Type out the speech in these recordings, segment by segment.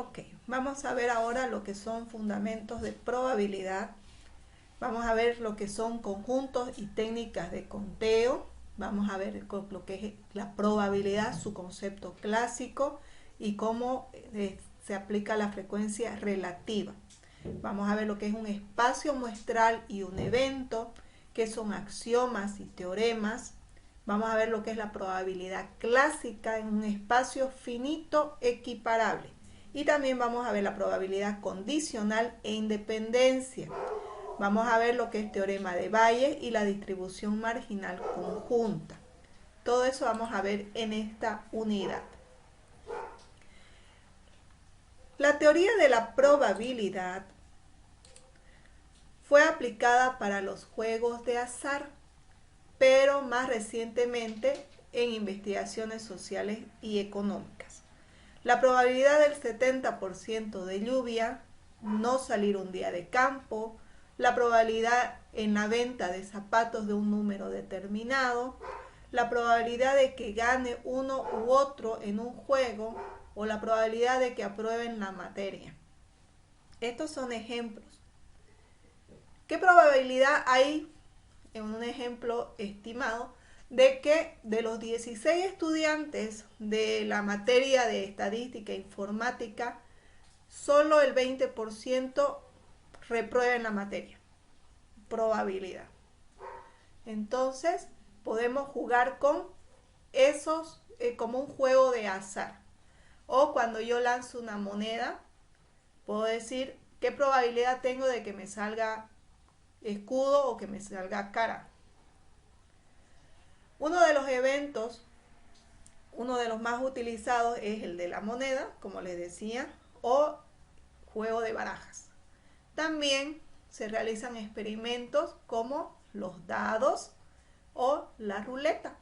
Ok, vamos a ver ahora lo que son fundamentos de probabilidad. Vamos a ver lo que son conjuntos y técnicas de conteo. Vamos a ver lo que es la probabilidad, su concepto clásico y cómo se aplica la frecuencia relativa. Vamos a ver lo que es un espacio muestral y un evento, qué son axiomas y teoremas. Vamos a ver lo que es la probabilidad clásica en un espacio finito equiparable. Y también vamos a ver la probabilidad condicional e independencia. Vamos a ver lo que es teorema de Bayes y la distribución marginal conjunta. Todo eso vamos a ver en esta unidad. La teoría de la probabilidad fue aplicada para los juegos de azar, pero más recientemente en investigaciones sociales y económicas. La probabilidad del 70% de lluvia, no salir un día de campo, la probabilidad en la venta de zapatos de un número determinado, la probabilidad de que gane uno u otro en un juego o la probabilidad de que aprueben la materia. Estos son ejemplos. ¿Qué probabilidad hay en un ejemplo estimado de que de los 16 estudiantes de la materia de estadística e informática, solo el 20% reprueben la materia? Probabilidad. Entonces, podemos jugar con esos como un juego de azar. O cuando yo lanzo una moneda, puedo decir qué probabilidad tengo de que me salga escudo o que me salga cara. Uno de los eventos, uno de los más utilizados es el de la moneda, como les decía, o juego de barajas. También se realizan experimentos como los dados o la ruleta.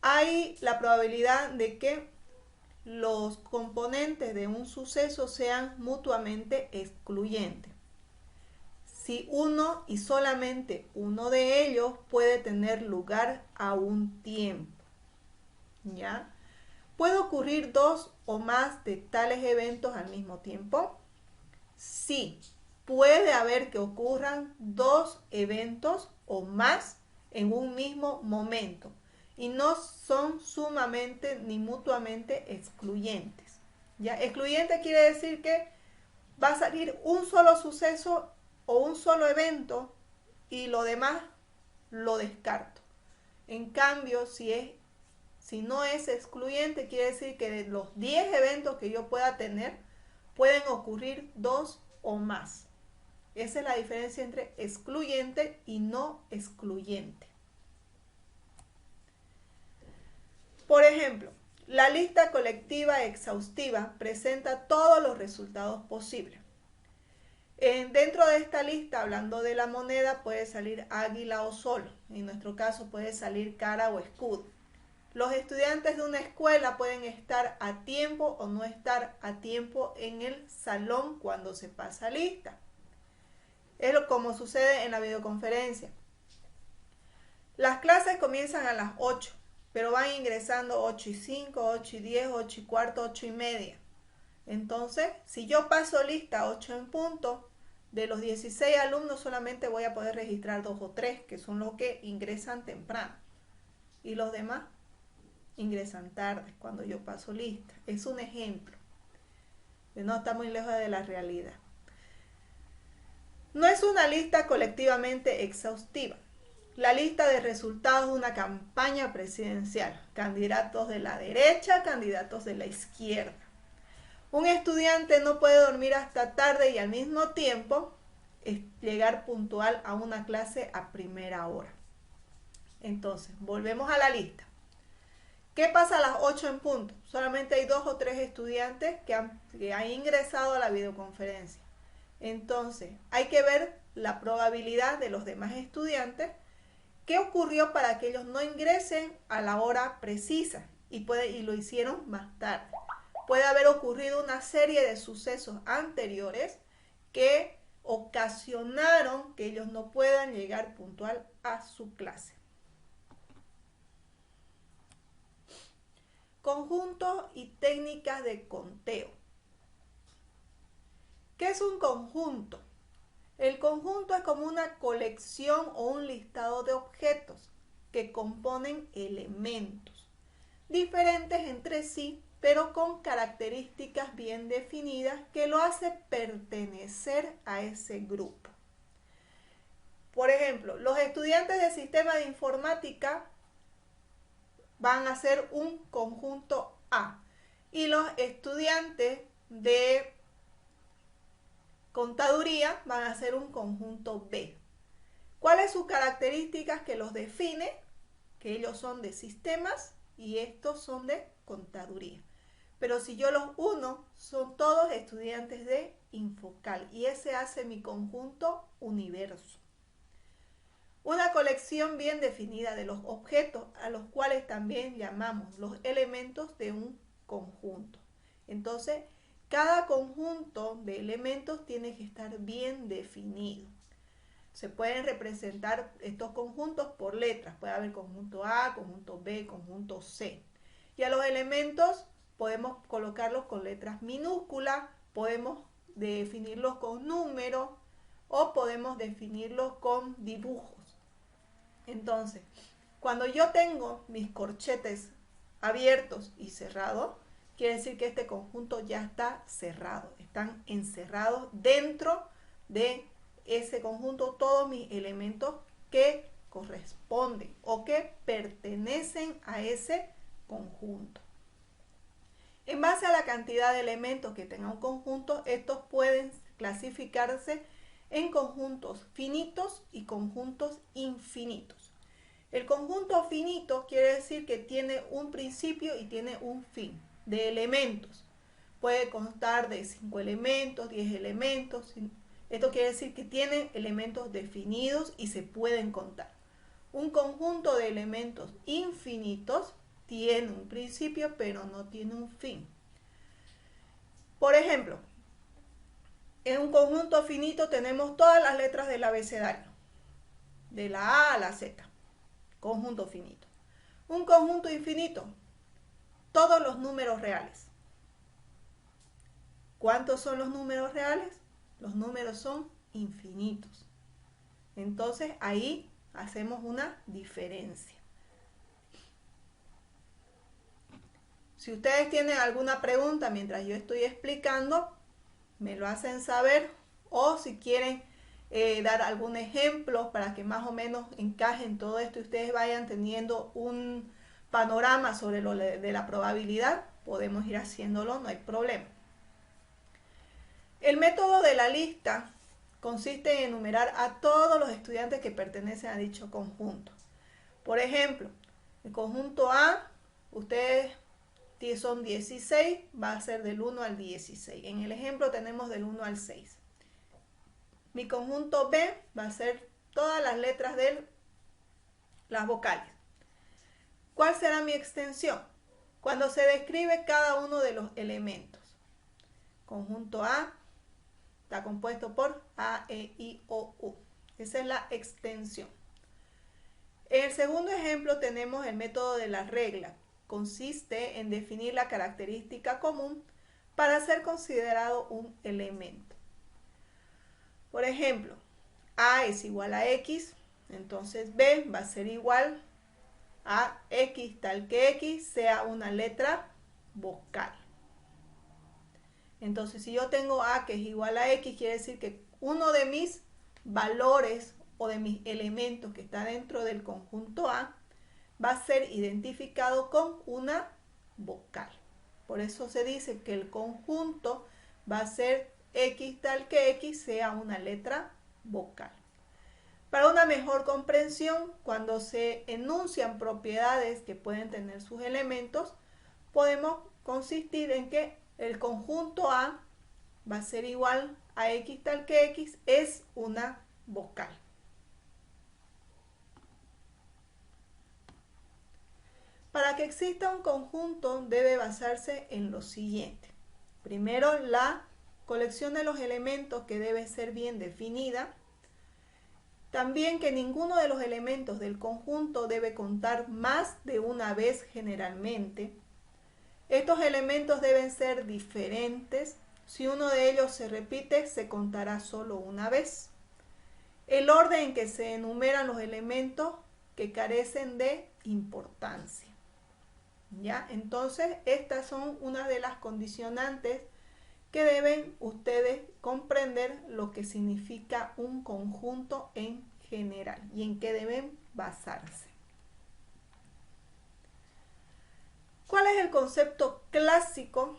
Hay la probabilidad de que los componentes de un suceso sean mutuamente excluyentes. Si uno y solamente uno de ellos puede tener lugar a un tiempo. ¿Ya? ¿Puede ocurrir dos o más de tales eventos al mismo tiempo? Sí, puede haber que ocurran dos eventos o más en un mismo momento y no son sumamente ni mutuamente excluyentes. ¿Ya? Excluyente quiere decir que va a salir un solo suceso o un solo evento y lo demás lo descarto. En cambio, si no es excluyente, quiere decir que de los 10 eventos que yo pueda tener, pueden ocurrir dos o más. Esa es la diferencia entre excluyente y no excluyente. Por ejemplo, la lista colectiva exhaustiva presenta todos los resultados posibles. Dentro de esta lista, hablando de la moneda, puede salir águila o sol. En nuestro caso puede salir cara o escudo. Los estudiantes de una escuela pueden estar a tiempo o no estar a tiempo en el salón cuando se pasa lista. Es como sucede en la videoconferencia. Las clases comienzan a las 8, pero van ingresando 8 y 5, 8 y 10, 8 y cuarto, 8 y media. Entonces, si yo paso lista 8 en punto, de los 16 alumnos solamente voy a poder registrar 2 o 3, que son los que ingresan temprano. Y los demás ingresan tarde, cuando yo paso lista. Es un ejemplo. No está muy lejos de la realidad. No es una lista colectivamente exhaustiva. La lista de resultados de una campaña presidencial. Candidatos de la derecha, candidatos de la izquierda. Un estudiante no puede dormir hasta tarde y al mismo tiempo llegar puntual a una clase a primera hora. Entonces, volvemos a la lista. ¿Qué pasa a las 8 en punto? Solamente hay 2 o 3 estudiantes que han ingresado a la videoconferencia. Entonces, hay que ver la probabilidad de los demás estudiantes. ¿Qué ocurrió para que ellos no ingresen a la hora precisa y lo hicieron más tarde? Puede haber ocurrido una serie de sucesos anteriores que ocasionaron que ellos no puedan llegar puntual a su clase. Conjuntos y técnicas de conteo. ¿Qué es un conjunto? El conjunto es como una colección o un listado de objetos que componen elementos diferentes entre sí, pero con características bien definidas que lo hace pertenecer a ese grupo. Por ejemplo, los estudiantes de sistema de informática van a ser un conjunto A y los estudiantes de contaduría van a ser un conjunto B. ¿Cuáles son sus características que los define? Que ellos son de sistemas y estos son de contaduría. Pero si yo los uno, son todos estudiantes de Infocal y ese hace mi conjunto universo. Una colección bien definida de los objetos a los cuales también llamamos los elementos de un conjunto. Entonces, cada conjunto de elementos tiene que estar bien definido. Se pueden representar estos conjuntos por letras. Puede haber conjunto A, conjunto B, conjunto C. Y a los elementos podemos colocarlos con letras minúsculas, podemos definirlos con números o podemos definirlos con dibujos. Entonces, cuando yo tengo mis corchetes abiertos y cerrados, quiere decir que este conjunto ya está cerrado. Están encerrados dentro de ese conjunto todos mis elementos que corresponden o que pertenecen a ese conjunto. En base a la cantidad de elementos que tenga un conjunto, estos pueden clasificarse en conjuntos finitos y conjuntos infinitos. El conjunto finito quiere decir que tiene un principio y tiene un fin de elementos. Puede constar de 5 elementos, 10 elementos. Esto quiere decir que tiene elementos definidos y se pueden contar. Un conjunto de elementos infinitos tiene un principio pero no tiene un fin. Por ejemplo, en un conjunto finito tenemos todas las letras del abecedario, de la A a la Z, conjunto finito. Un conjunto infinito, todos los números reales. ¿Cuántos son los números reales? Los números son infinitos. Entonces ahí hacemos una diferencia. Si ustedes tienen alguna pregunta mientras yo estoy explicando, me lo hacen saber, o si quieren dar algún ejemplo para que más o menos encajen todo esto y ustedes vayan teniendo un panorama sobre lo de la probabilidad, podemos ir haciéndolo, no hay problema. El método de la lista consiste en enumerar a todos los estudiantes que pertenecen a dicho conjunto. Por ejemplo, el conjunto A, ustedes son 16, va a ser del 1 al 16. En el ejemplo tenemos del 1 al 6. Mi conjunto B va a ser todas las letras de las vocales. ¿Cuál será mi extensión? Cuando se describe cada uno de los elementos. Conjunto A está compuesto por A, E, I, O, U. Esa es la extensión. En el segundo ejemplo tenemos el método de la regla. Consiste en definir la característica común para ser considerado un elemento. Por ejemplo, A es igual a X, entonces B va a ser igual a X tal que X sea una letra vocal. Entonces, si yo tengo A que es igual a X, quiere decir que uno de mis valores o de mis elementos que está dentro del conjunto A va a ser identificado con una vocal. Por eso se dice que el conjunto va a ser X tal que X sea una letra vocal. Para una mejor comprensión, cuando se enuncian propiedades que pueden tener sus elementos, podemos consistir en que el conjunto A va a ser igual a X tal que X es una vocal. Para que exista un conjunto debe basarse en lo siguiente. Primero, la colección de los elementos que debe ser bien definida. También que ninguno de los elementos del conjunto debe contar más de una vez generalmente. Estos elementos deben ser diferentes. Si uno de ellos se repite, se contará solo una vez. El orden en que se enumeran los elementos que carecen de importancia. ¿Ya? Entonces, estas son una de las condicionantes que deben ustedes comprender lo que significa un conjunto en general y en qué deben basarse. ¿Cuál es el concepto clásico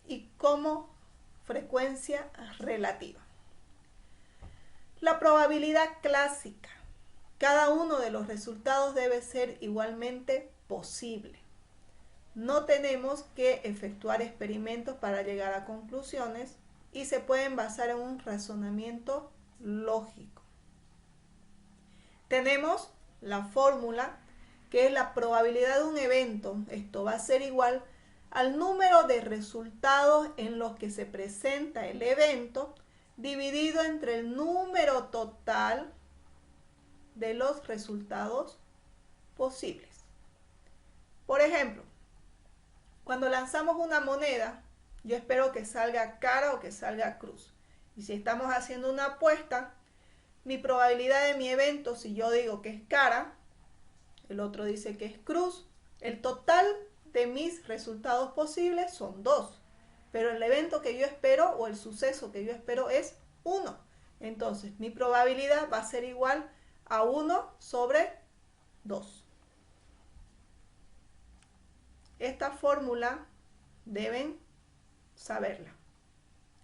y cómo frecuencia relativa? La probabilidad clásica. Cada uno de los resultados debe ser igualmente posible. No tenemos que efectuar experimentos para llegar a conclusiones y se pueden basar en un razonamiento lógico. Tenemos la fórmula que es la probabilidad de un evento. Esto va a ser igual al número de resultados en los que se presenta el evento dividido entre el número total de los resultados posibles. Por ejemplo, cuando lanzamos una moneda, yo espero que salga cara o que salga cruz. Y si estamos haciendo una apuesta, mi probabilidad de mi evento, si yo digo que es cara, el otro dice que es cruz, el total de mis resultados posibles son 2. Pero el evento que yo espero o el suceso que yo espero es 1. Entonces, mi probabilidad va a ser igual a 1 sobre 2. Esta fórmula deben saberla.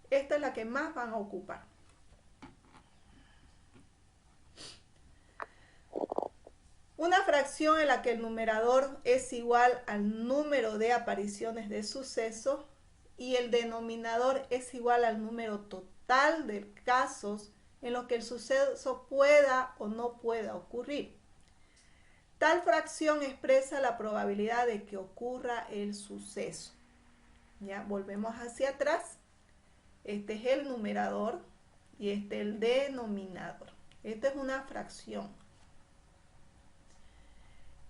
Esta es la que más van a ocupar. Una fracción en la que el numerador es igual al número de apariciones de suceso y el denominador es igual al número total de casos en los que el suceso pueda o no pueda ocurrir. Tal fracción expresa la probabilidad de que ocurra el suceso. Ya, volvemos hacia atrás. Este es el numerador y este el denominador. Esta es una fracción.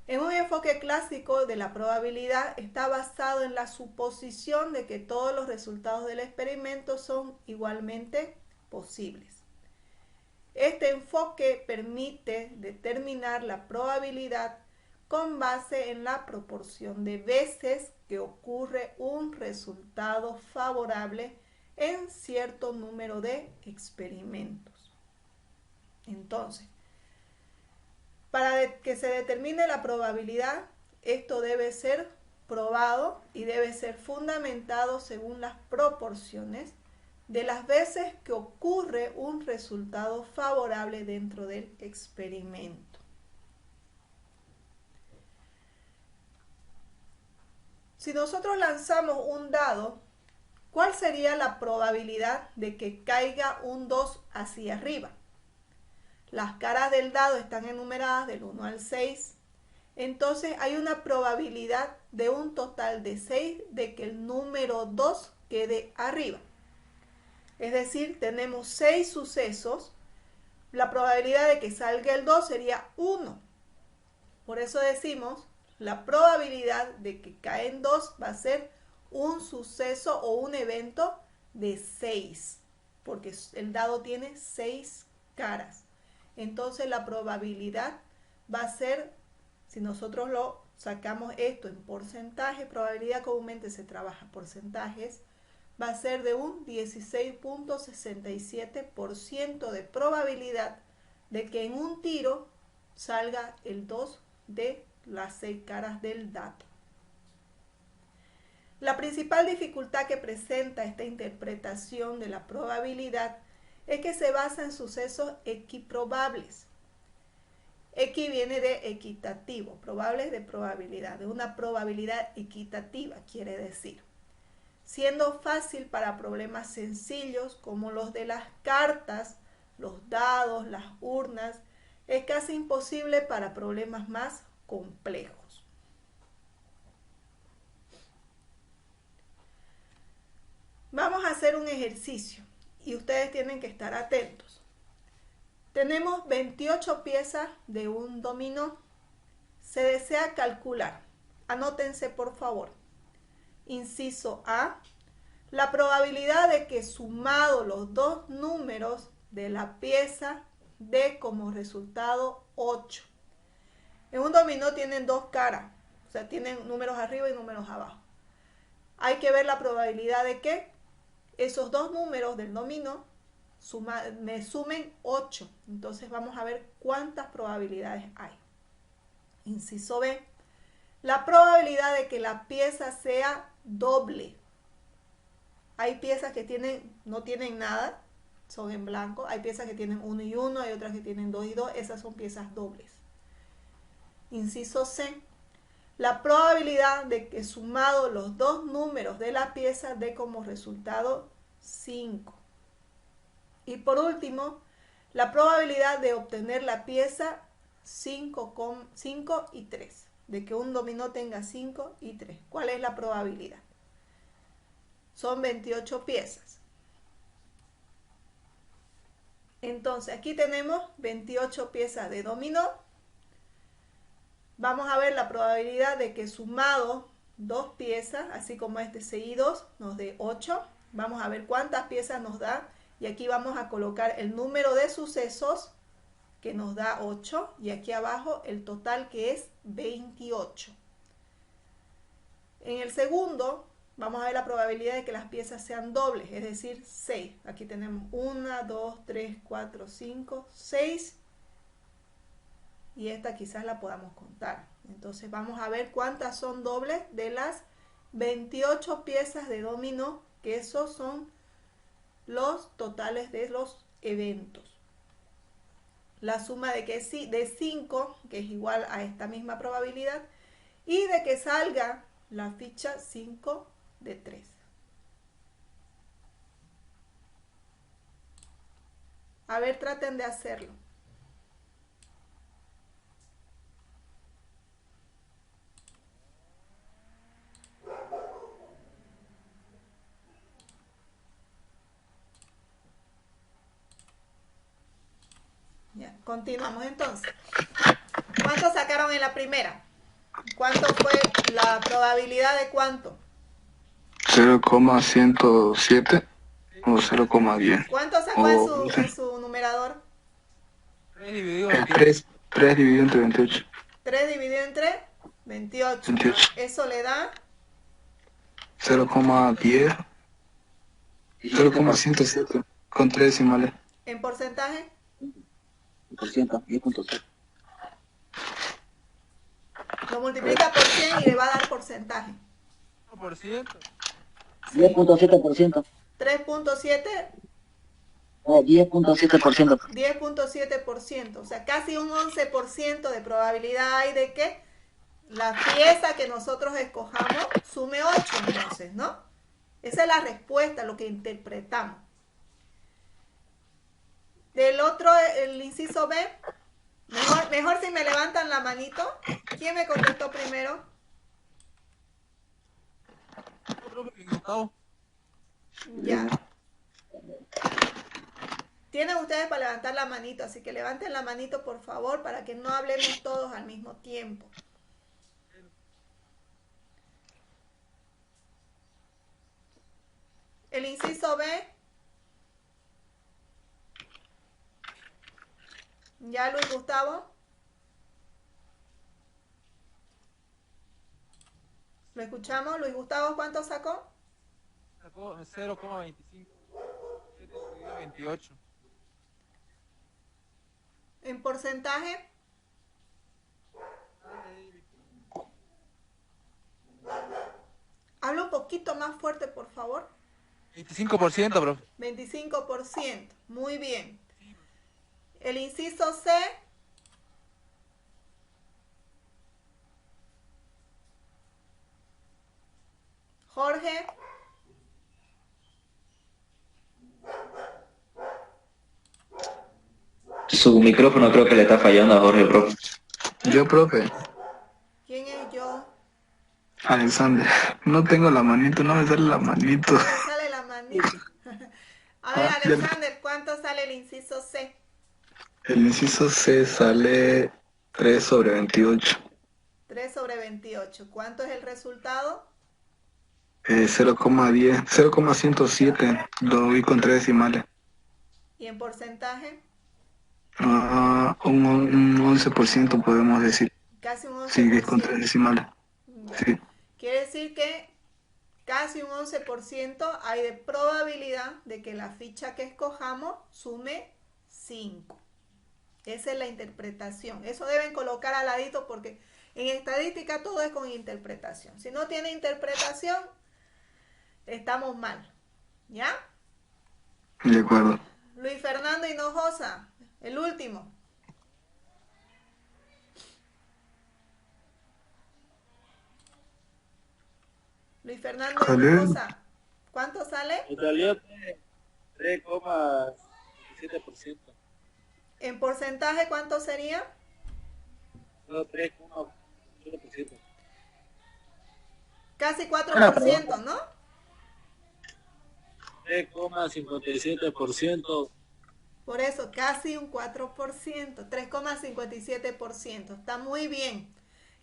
En un enfoque clásico de la probabilidad está basado en la suposición de que todos los resultados del experimento son igualmente posibles. Este enfoque permite determinar la probabilidad con base en la proporción de veces que ocurre un resultado favorable en cierto número de experimentos. Entonces, para que se determine la probabilidad, esto debe ser probado y debe ser fundamentado según las proporciones de las veces que ocurre un resultado favorable dentro del experimento. Si nosotros lanzamos un dado, ¿cuál sería la probabilidad de que caiga un 2 hacia arriba? Las caras del dado están enumeradas del 1 al 6. Entonces hay una probabilidad de un total de 6 de que el número 2 quede arriba. Es decir, tenemos 6 sucesos. La probabilidad de que salga el 2 sería 1. Por eso decimos, la probabilidad de que caen 2 va a ser un suceso o un evento de 6. Porque el dado tiene 6 caras. Entonces la probabilidad va a ser, si nosotros lo sacamos esto en porcentaje, probabilidad comúnmente se trabaja porcentajes, va a ser de un 16.67% de probabilidad de que en un tiro salga el 2 de las 6 caras del dado. La principal dificultad que presenta esta interpretación de la probabilidad es que se basa en sucesos equiprobables. X viene de equitativo, probable de probabilidad, de una probabilidad equitativa, quiere decir. Siendo fácil para problemas sencillos como los de las cartas, los dados, las urnas, es casi imposible para problemas más complejos. Vamos a hacer un ejercicio y ustedes tienen que estar atentos. Tenemos 28 piezas de un dominó. Se desea calcular. Anótense por favor. Inciso A, la probabilidad de que sumado los dos números de la pieza dé como resultado 8. En un dominó tienen dos caras, o sea, tienen números arriba y números abajo. Hay que ver la probabilidad de que esos dos números del dominó me sumen 8. Entonces vamos a ver cuántas probabilidades hay. Inciso B, la probabilidad de que la pieza sea doble. Hay piezas que no tienen nada, son en blanco. Hay piezas que tienen 1 y 1, hay otras que tienen 2 y 2. Esas son piezas dobles. Inciso C, la probabilidad de que sumado los dos números de la pieza dé como resultado 5. Y por último, la probabilidad de obtener la pieza 5 y 3. De que un dominó tenga 5 y 3. ¿Cuál es la probabilidad? Son 28 piezas. Entonces, aquí tenemos 28 piezas de dominó. Vamos a ver la probabilidad de que sumado dos piezas, así como este seguidos, nos dé 8. Vamos a ver cuántas piezas nos da. Y aquí vamos a colocar el número de sucesos, que nos da 8. Y aquí abajo el total, que es 28. En el segundo, vamos a ver la probabilidad de que las piezas sean dobles, es decir, 6. Aquí tenemos 1, 2, 3, 4, 5, 6. Y esta quizás la podamos contar. Entonces vamos a ver cuántas son dobles de las 28 piezas de dominó, que esos son los totales de los eventos. La suma de 5, que es igual a esta misma probabilidad, y de que salga la ficha 5 de 3. A ver, traten de hacerlo. Ya, continuamos entonces. ¿Cuánto sacaron en la primera? ¿Cuánto fue la probabilidad de cuánto? 0,107 o 0,10. ¿Cuánto sacó en su numerador? 3 dividido entre 28. 3 dividido entre 28. 28. Eso le da 0,10. 0,107 con 3 decimales. en porcentaje. Por ciento, 10.7. Lo multiplica por 100 y le va a dar porcentaje. ¿Por ciento? 10.7%. 3.7. No, 10.7%. 10.7%. O sea, casi un 11% de probabilidad hay de que la pieza que nosotros escojamos sume 8, entonces, ¿no? Esa es la respuesta, lo que interpretamos. Del otro, el inciso B, mejor si me levantan la manito. ¿Quién me contestó primero? Ya. Tienen ustedes para levantar la manito, así que levanten la manito, por favor, para que no hablemos todos al mismo tiempo. El inciso B. ¿Ya, Luis Gustavo? ¿Lo escuchamos? Luis Gustavo, ¿cuánto sacó? Sacó 0,25. 28. ¿En porcentaje? Habla un poquito más fuerte, por favor. 25%, profe. 25%. Muy bien. El inciso C. Jorge. Su micrófono creo que le está fallando a Jorge, profe. Yo, profe. ¿Quién es yo? Alexander. No tengo la manito, no me sale la manito. No me sale la manito. A ver, Alexander, ¿cuánto sale el inciso C? El inciso C sale 3 sobre 28. 3 sobre 28. ¿Cuánto es el resultado? 0,10, 0,107, lo vi con 3 decimales. ¿Y en porcentaje? Un 11% podemos decir. Casi un Sí, es con 3 11%. decimales. Ya. Sí, Quiere decir que casi un 11% hay de probabilidad de que la ficha que escojamos sume 5. Esa es la interpretación. Eso deben colocar al ladito porque en estadística todo es con interpretación. Si no tiene interpretación, estamos mal. ¿Ya? de acuerdo. Luis Fernando Hinojosa, el último. Luis Fernando Sale. Hinojosa, ¿cuánto sale? Me salió 3,7%. En porcentaje, ¿cuánto sería? No, 3,7%. Casi 4%, ¿no? 3,57%. Por eso, casi un 4%, 3,57%. Está muy bien.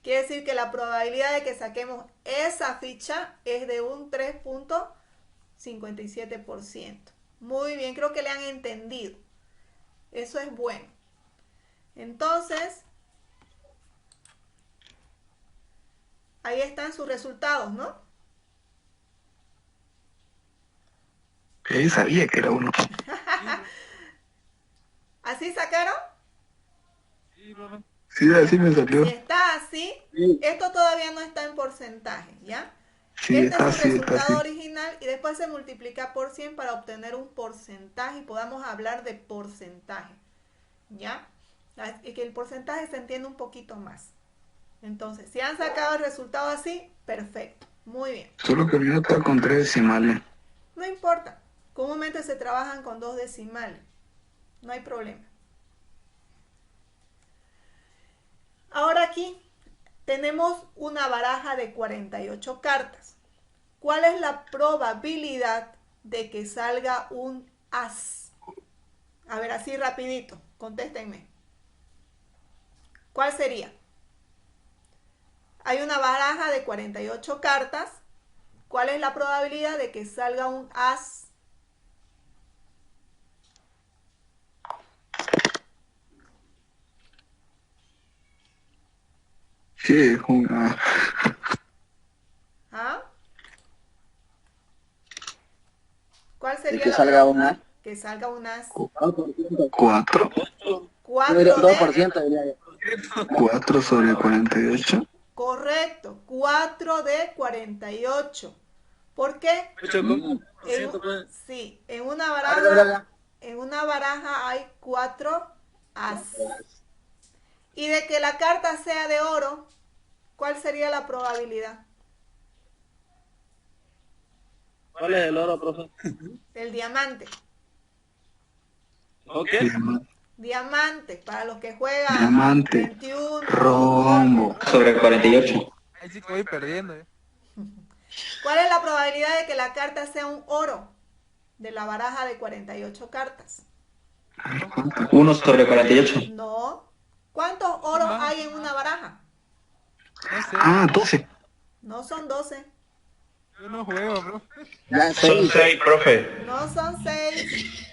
Quiere decir que la probabilidad de que saquemos esa ficha es de un 3,57%. Muy bien, creo que le han entendido. Eso es bueno. Entonces, ahí están sus resultados, ¿no? Sabía que era uno. ¿Así sacaron? Sí, profe. Sí, así me salió. Si está así, esto todavía no está en porcentaje, ¿ya? Sí, Este está es su así, está así. resultado original y después se multiplica por 100 para obtener un porcentaje y podamos hablar de porcentaje, ¿ya? Y que el porcentaje se entiende un poquito más. Entonces, si han sacado el resultado así, perfecto, muy bien. Solo que el mío está con 3 decimales. No importa, comúnmente se trabajan con 2 decimales, no hay problema. Ahora aquí tenemos una baraja de 48 cartas. ¿Cuál es la probabilidad de que salga un as? A ver, así rapidito, contéstenme. ¿Cuál sería? Hay una baraja de 48 cartas. ¿Cuál es la probabilidad de que salga un as? Sí, es una ¿Ah? ¿Cuál ¿Y sería que la salga probabilidad? una? Que salga un as. 4. 4 de... 2% diría yo. 4 sobre 48. Correcto, 4 de 48. ¿Por qué? 8,1%, pues. Sí, en una baraja hay 4 as. Y de que la carta sea de oro, ¿cuál sería la probabilidad? ¿Cuál es el oro, profe? Del diamante. ¿Ok? Diamante, para los que juegan Diamante. 21, Rombo. Sobre 48. Ahí sí que voy perdiendo. ¿Cuál es la probabilidad de que la carta sea un oro de la baraja de 48 cartas? 1 sobre 48. No. ¿Cuántos oros Más. hay en una baraja? No sé. 12. No son 12. Yo no juego, profe. Ya, Son 6. 6, profe. No son 6.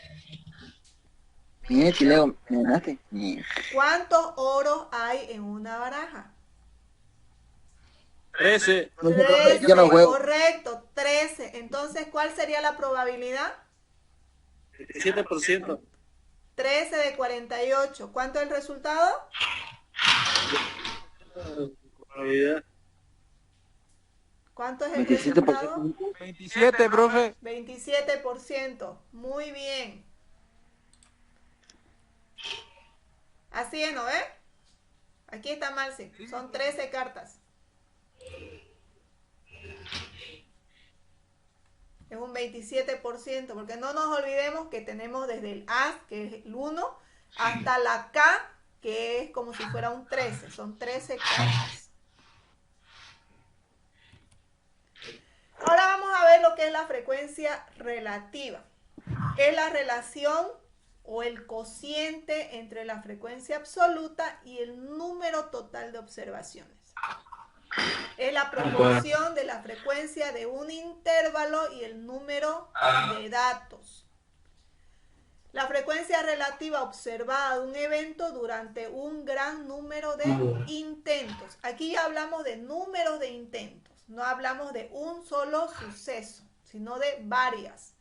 Mire, Chileo, ¿me ganaste? Ni- ¿Cuántos oros hay en una baraja? 13. No sé, profe, 13, yo no juego. correcto, 13. Entonces, ¿cuál sería la probabilidad? 27%. 13 de 48. ¿Cuánto es el resultado? Probabilidad. ¿Cuánto es el 27%. resultado? 27, profe. 27%. Muy bien. Así es, ¿no ve? Aquí está mal, sí. Son 13 cartas. Es un 27%, porque no nos olvidemos que tenemos desde el as, que es el 1, hasta la K, que es como si fuera un 13. Son 13 cartas. Ahora vamos a ver lo que es la frecuencia relativa. Es la relación o el cociente entre la frecuencia absoluta y el número total de observaciones. Es la proporción de la frecuencia de un intervalo y el número de datos. La frecuencia relativa observada de un evento durante un gran número de intentos. Aquí ya hablamos de números de intentos. No hablamos de un solo suceso, sino de varias.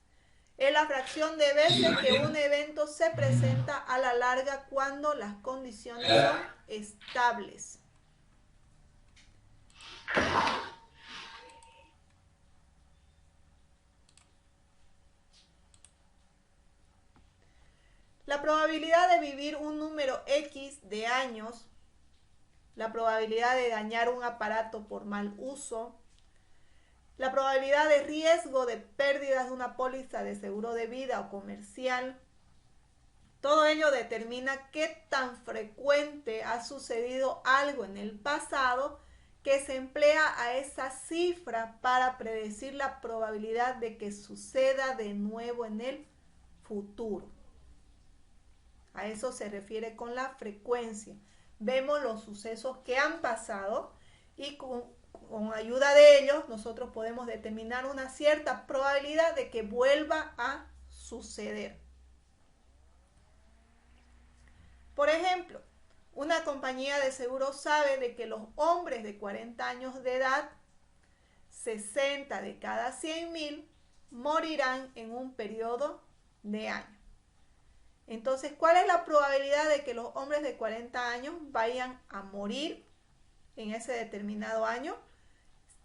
Es la fracción de veces que un evento se presenta a la larga cuando las condiciones son estables. La probabilidad de vivir un número X de años, la probabilidad de dañar un aparato por mal uso, la probabilidad de riesgo de pérdidas de una póliza de seguro de vida o comercial, todo ello determina qué tan frecuente ha sucedido algo en el pasado que se emplea a esa cifra para predecir la probabilidad de que suceda de nuevo en el futuro. A eso se refiere con la frecuencia. Vemos los sucesos que han pasado y con ayuda de ellos nosotros podemos determinar una cierta probabilidad de que vuelva a suceder. Por ejemplo, una compañía de seguros sabe de que los hombres de 40 años de edad, 60 de cada 100.000, morirán en un periodo de años. Entonces, ¿cuál es la probabilidad de que los hombres de 40 años vayan a morir en ese determinado año?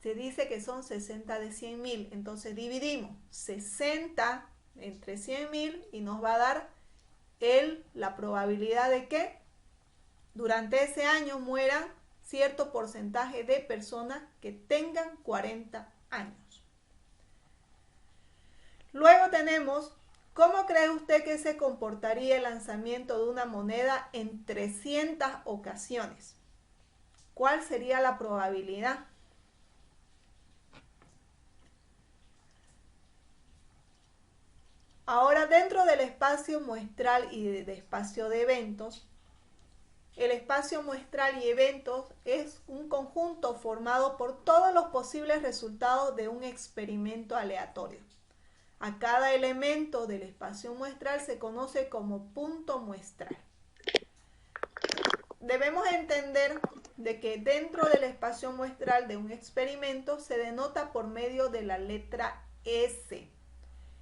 Se dice que son 60 de 100.000. Entonces dividimos 60 entre 100.000 y nos va a dar la probabilidad de que durante ese año mueran cierto porcentaje de personas que tengan 40 años. Luego tenemos, ¿cómo cree usted que se comportaría el lanzamiento de una moneda en 300 ocasiones? ¿Cuál sería la probabilidad? Ahora, dentro del espacio muestral y de espacio de eventos, el espacio muestral y eventos es un conjunto formado por todos los posibles resultados de un experimento aleatorio. A cada elemento del espacio muestral se conoce como punto muestral. Debemos entender de que dentro del espacio muestral de un experimento se denota por medio de la letra S.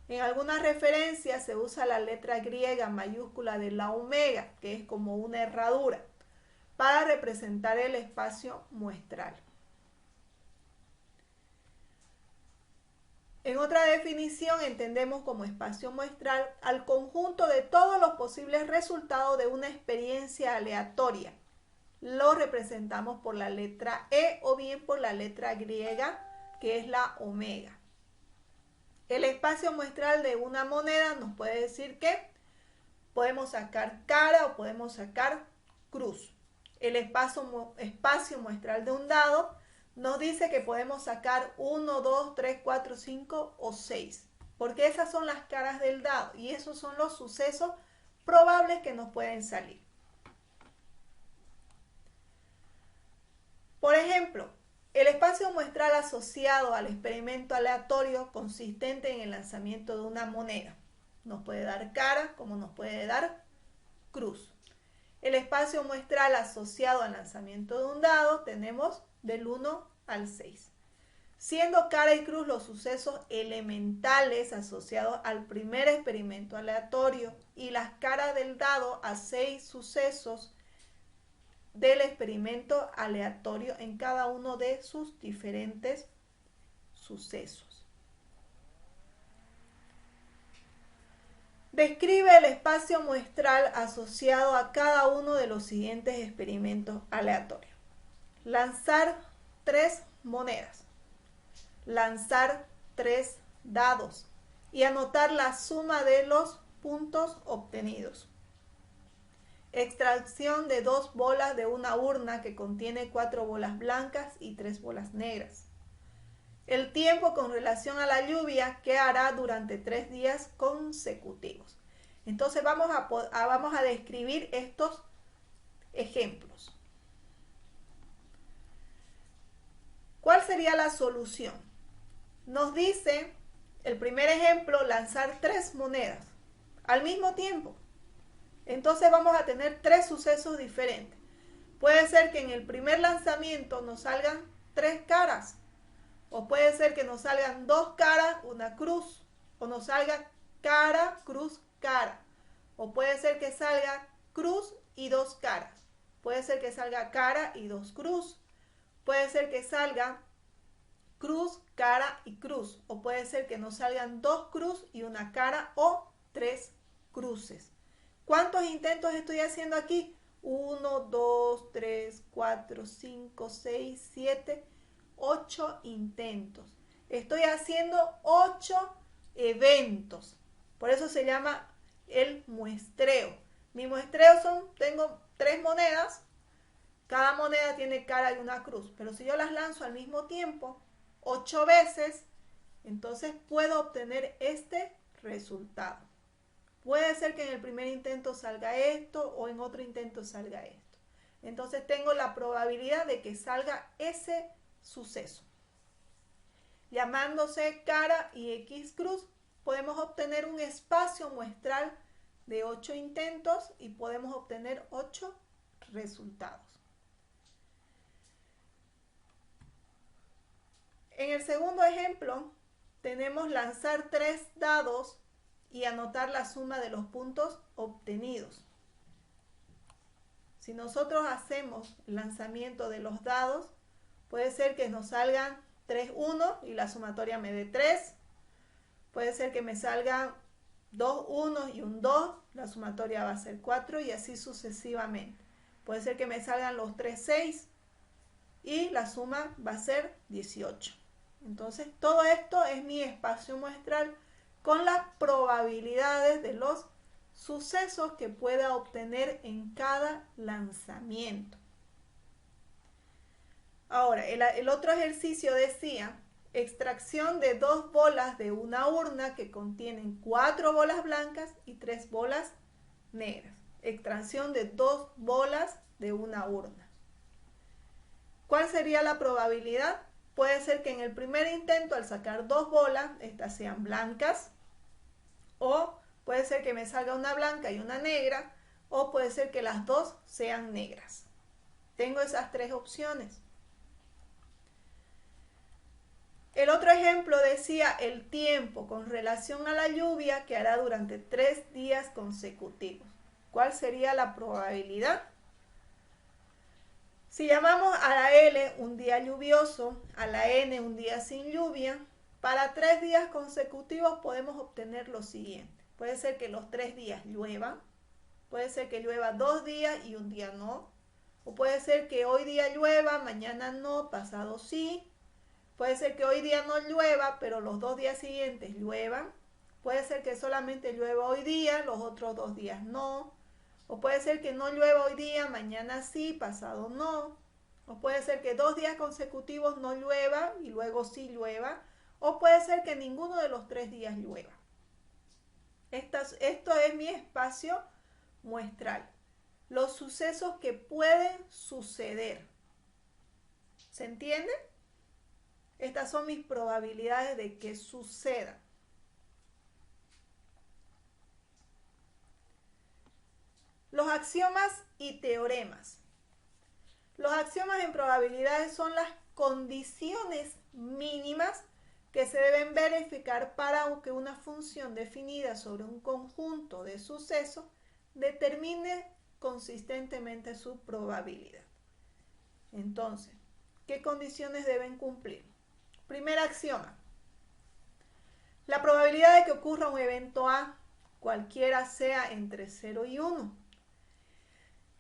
En algunas referencias se usa la letra griega mayúscula de la omega, que es como una herradura, para representar el espacio muestral. En otra definición entendemos como espacio muestral al conjunto de todos los posibles resultados de una experiencia aleatoria. Lo representamos por la letra E o bien por la letra griega, que es la omega. El espacio muestral de una moneda nos puede decir que podemos sacar cara o podemos sacar cruz. El espacio muestral de un dado nos dice que podemos sacar 1, 2, 3, 4, 5 o 6, porque esas son las caras del dado y esos son los sucesos probables que nos pueden salir. Por ejemplo, el espacio muestral asociado al experimento aleatorio consistente en el lanzamiento de una moneda nos puede dar cara como nos puede dar cruz. El espacio muestral asociado al lanzamiento de un dado tenemos del 1 al 6. Siendo cara y cruz los sucesos elementales asociados al primer experimento aleatorio y las caras del dado a 6 sucesos del experimento aleatorio en cada uno de sus diferentes sucesos. Describe el espacio muestral asociado a cada uno de los siguientes experimentos aleatorios. Lanzar 3 monedas, lanzar 3 dados y anotar la suma de los puntos obtenidos. Extracción de 2 bolas de una urna que contiene 4 bolas blancas y 3 bolas negras. El tiempo con relación a la lluvia que hará durante 3 días consecutivos. Entonces vamos a describir estos ejemplos. ¿Cuál sería la solución? Nos dice el primer ejemplo, lanzar 3 monedas al mismo tiempo. Entonces vamos a tener 3 sucesos diferentes. Puede ser que en el primer lanzamiento nos salgan 3 caras. O puede ser que nos salgan 2 caras, una cruz. O nos salga cara, cruz, cara. O puede ser que salga cruz y 2 caras. Puede ser que salga cara y 2 cruz. Puede ser que salga cruz, cara y cruz. O puede ser que nos salgan 2 cruz y una cara o 3 cruces. ¿Cuántos intentos estoy haciendo aquí? 1, 2, 3, 4, 5, 6, 7, 8 intentos. Estoy haciendo 8 eventos. Por eso se llama el muestreo. Mi muestreo tengo 3 monedas. Cada moneda tiene cara y una cruz. Pero si yo las lanzo al mismo tiempo, 8 veces, entonces puedo obtener este resultado. Puede ser que en el primer intento salga esto o en otro intento salga esto. Entonces tengo la probabilidad de que salga ese suceso. Llamándose cara y X cruz, podemos obtener un espacio muestral de 8 intentos y podemos obtener 8 resultados. En el segundo ejemplo, tenemos lanzar 3 dados y anotar la suma de los puntos obtenidos. Si nosotros hacemos el lanzamiento de los dados, puede ser que nos salgan 3 1 y la sumatoria me dé 3. Puede ser que me salgan 2 1 y un 2, la sumatoria va a ser 4 y así sucesivamente. Puede ser que me salgan los 3 6 y la suma va a ser 18. Entonces todo esto es mi espacio muestral con las probabilidades de los sucesos que pueda obtener en cada lanzamiento. Ahora, el otro ejercicio decía, extracción de 2 bolas de una urna que contienen 4 bolas blancas y 3 bolas negras. Extracción de 2 bolas de una urna. ¿Cuál sería la probabilidad? Puede ser que en el primer intento, al sacar 2 bolas, estas sean blancas, o puede ser que me salga una blanca y una negra, o puede ser que las dos sean negras. Tengo esas 3 opciones. El otro ejemplo decía el tiempo con relación a la lluvia que hará durante 3 días consecutivos. ¿Cuál sería la probabilidad? Si llamamos a la L un día lluvioso, a la N un día sin lluvia, para 3 días consecutivos podemos obtener lo siguiente. Puede ser que los 3 días lluevan, puede ser que llueva 2 días y un día no, o puede ser que hoy día llueva, mañana no, pasado sí, puede ser que hoy día no llueva, pero los 2 días siguientes lluevan, puede ser que solamente llueva hoy día, los otros 2 días no, o puede ser que no llueva hoy día, mañana sí, pasado no. O puede ser que 2 días consecutivos no llueva y luego sí llueva. O puede ser que ninguno de los 3 días llueva. Esto es mi espacio muestral. Los sucesos que pueden suceder. ¿Se entiende? Estas son mis probabilidades de que sucedan. Los axiomas y teoremas. Los axiomas en probabilidades son las condiciones mínimas que se deben verificar para que una función definida sobre un conjunto de sucesos determine consistentemente su probabilidad. Entonces, ¿qué condiciones deben cumplir? Primer axioma. La probabilidad de que ocurra un evento A, cualquiera sea entre 0 y 1.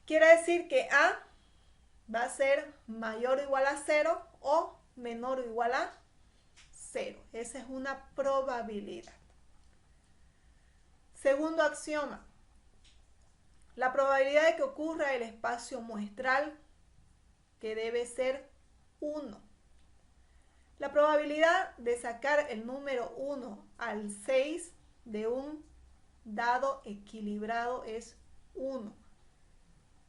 Quiere decir que A va a ser mayor o igual a 0 o menor o igual a 0. Esa es una probabilidad. Segundo axioma. La probabilidad de que ocurra el espacio muestral que debe ser 1. La probabilidad de sacar el número 1 al 6 de un dado equilibrado es 1.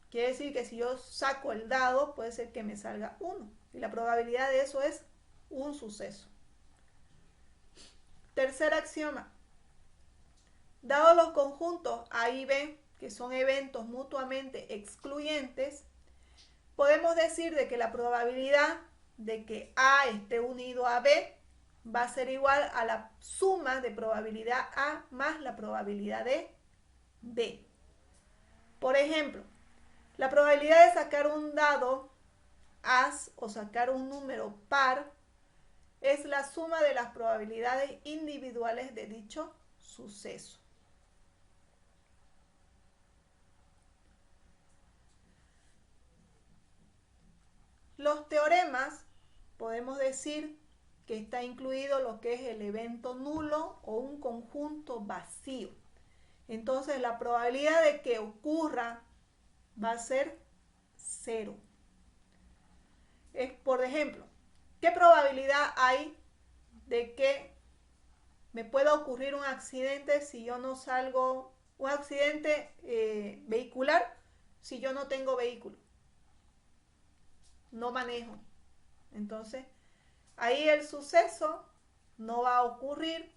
Quiere decir que si yo saco el dado, puede ser que me salga 1. Y la probabilidad de eso es un suceso. Tercer axioma. Dados los conjuntos A y B, que son eventos mutuamente excluyentes, podemos decir de que la probabilidad de que A esté unido a B va a ser igual a la suma de probabilidad A más la probabilidad de B. Por ejemplo, la probabilidad de sacar un dado as o sacar un número par es la suma de las probabilidades individuales de dicho suceso. Los teoremas, podemos decir que está incluido lo que es el evento nulo o un conjunto vacío. Entonces la probabilidad de que ocurra va a ser 0. Por ejemplo, ¿qué probabilidad hay de que me pueda ocurrir un accidente si yo no salgo, un accidente vehicular, si yo no tengo vehículo? No manejo. Entonces, ahí el suceso no va a ocurrir.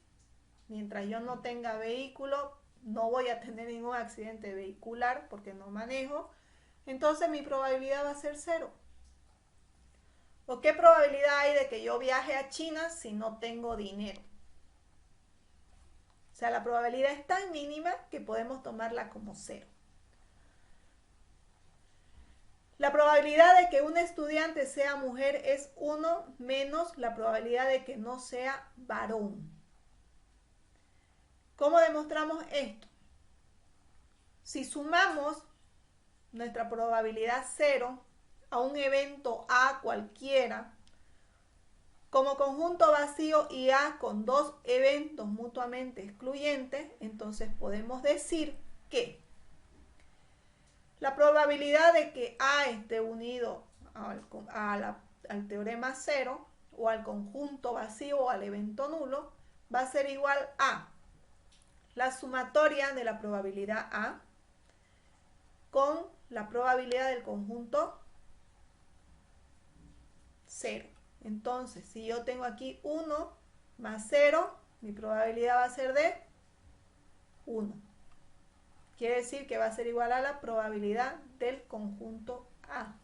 Mientras yo no tenga vehículo, no voy a tener ningún accidente vehicular porque no manejo. Entonces mi probabilidad va a ser 0. ¿O qué probabilidad hay de que yo viaje a China si no tengo dinero? O sea, la probabilidad es tan mínima que podemos tomarla como 0. La probabilidad de que un estudiante sea mujer es 1 menos la probabilidad de que no sea varón. ¿Cómo demostramos esto? Si sumamos nuestra probabilidad 0 a un evento A cualquiera, como conjunto vacío y A con dos eventos mutuamente excluyentes, entonces podemos decir que la probabilidad de que A esté unido al teorema 0 o al conjunto vacío o al evento nulo va a ser igual a la sumatoria de la probabilidad A con la probabilidad del conjunto 0. Entonces, si yo tengo aquí 1 más 0, mi probabilidad va a ser de 1. Quiere decir que va a ser igual a la probabilidad del conjunto A.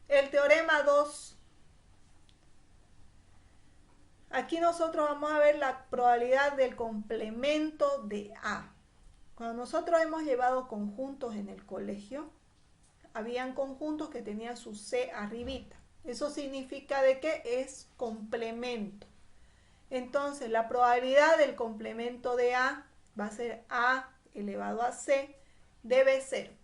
El teorema 2. Aquí nosotros vamos a ver la probabilidad del complemento de A. Cuando nosotros hemos llevado conjuntos en el colegio, habían conjuntos que tenían su C arribita. Eso significa de que es complemento. Entonces, la probabilidad del complemento de A va a ser A elevado a C, debe ser.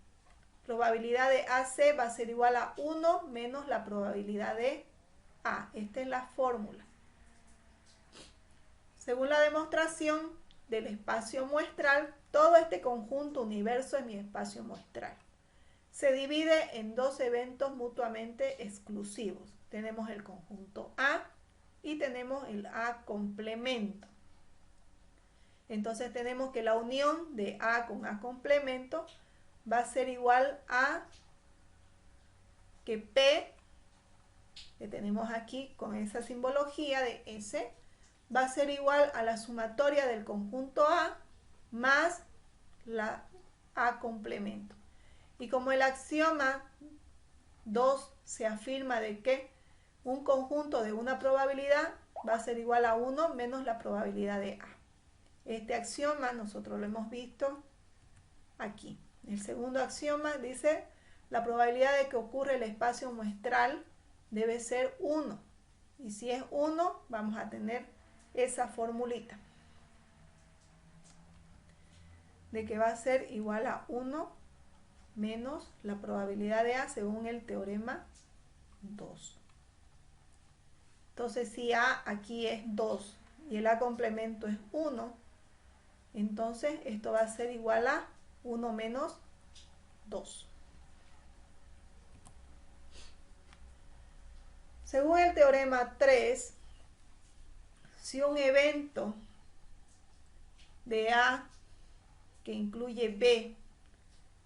Probabilidad de AC va a ser igual a 1 menos la probabilidad de A. Esta es la fórmula. Según la demostración del espacio muestral, todo este conjunto universo es mi espacio muestral. Se divide en dos eventos mutuamente exclusivos. Tenemos el conjunto A y tenemos el A complemento. Entonces tenemos que la unión de A con A complemento va a ser igual a que P, que tenemos aquí con esa simbología de S, va a ser igual a la sumatoria del conjunto A más la A complemento. Y como el axioma 2 se afirma de que un conjunto de una probabilidad va a ser igual a 1 menos la probabilidad de A. Este axioma nosotros lo hemos visto aquí. El segundo axioma dice la probabilidad de que ocurra el espacio muestral debe ser 1. Y si es 1, vamos a tener esa formulita de que va a ser igual a 1 menos la probabilidad de A según el teorema 2. Entonces, si A aquí es 2 y el A complemento es 1, entonces esto va a ser igual a 1 menos 2. Según el teorema 3, si un evento de A que incluye B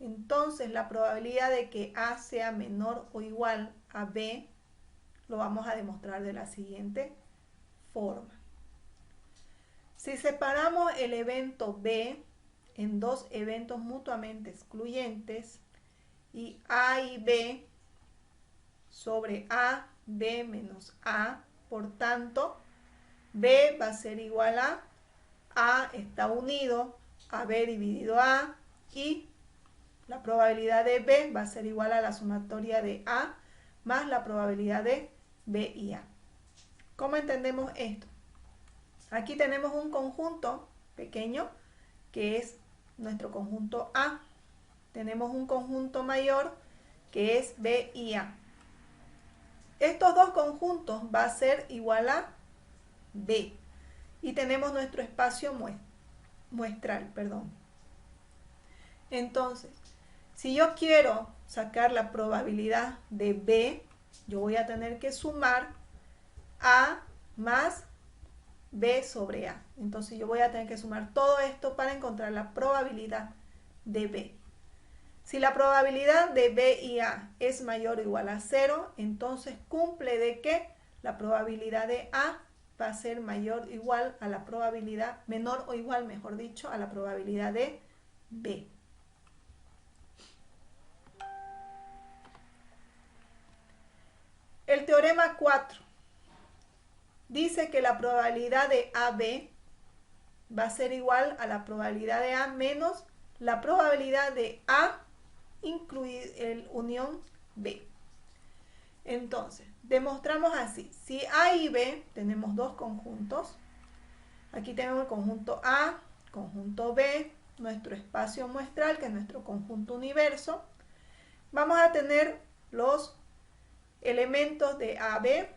Entonces la probabilidad de que A sea menor o igual a B lo vamos a demostrar de la siguiente forma. Si separamos el evento B en dos eventos mutuamente excluyentes y A y B sobre A, B menos A, por tanto, B va a ser igual A está unido a B dividido A y la probabilidad de B va a ser igual a la sumatoria de A más la probabilidad de B y A. ¿Cómo entendemos esto? Aquí tenemos un conjunto pequeño que es nuestro conjunto A. Tenemos un conjunto mayor que es B y A. Estos dos conjuntos va a ser igual a B. Y tenemos nuestro espacio muestral. Entonces, si yo quiero sacar la probabilidad de B, yo voy a tener que sumar A más B sobre A. Entonces yo voy a tener que sumar todo esto para encontrar la probabilidad de B. Si la probabilidad de B y A es mayor o igual a 0, entonces cumple de que la probabilidad de A va a ser mayor o igual a la probabilidad, menor o igual, mejor dicho, a la probabilidad de B. El teorema 4 dice que la probabilidad de AB va a ser igual a la probabilidad de A menos la probabilidad de A incluir el unión B. Entonces, demostramos así. Si A y B tenemos dos conjuntos, aquí tenemos el conjunto A, conjunto B, nuestro espacio muestral, que es nuestro conjunto universo. Vamos a tener los elementos de AB,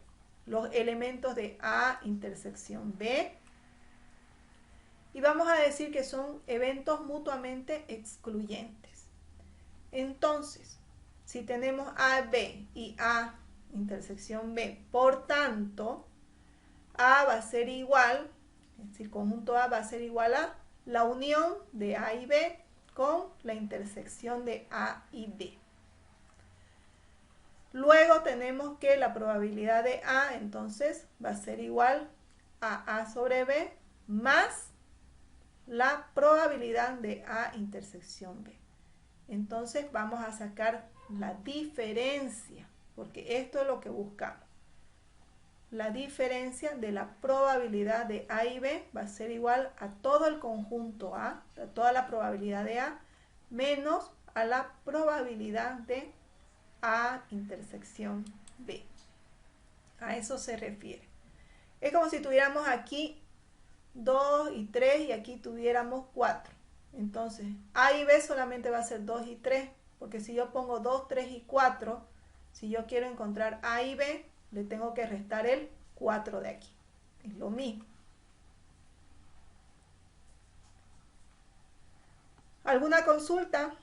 los elementos de A intersección B, y vamos a decir que son eventos mutuamente excluyentes. Entonces, si tenemos AB y A intersección B, por tanto, A va a ser igual, es decir, conjunto A va a ser igual a la unión de A y B con la intersección de A y B. Luego tenemos que la probabilidad de A, entonces, va a ser igual a A sobre B más la probabilidad de A intersección B. Entonces vamos a sacar la diferencia, porque esto es lo que buscamos. La diferencia de la probabilidad de A y B va a ser igual a todo el conjunto A, a toda la probabilidad de A, menos a la probabilidad de A intersección B. A eso se refiere. Es como si tuviéramos aquí 2 y 3 y aquí tuviéramos 4. Entonces, A y B solamente va a ser 2 y 3, porque si yo pongo 2, 3 y 4, si yo quiero encontrar A y B, le tengo que restar el 4 de aquí. Es lo mismo. ¿Alguna consulta?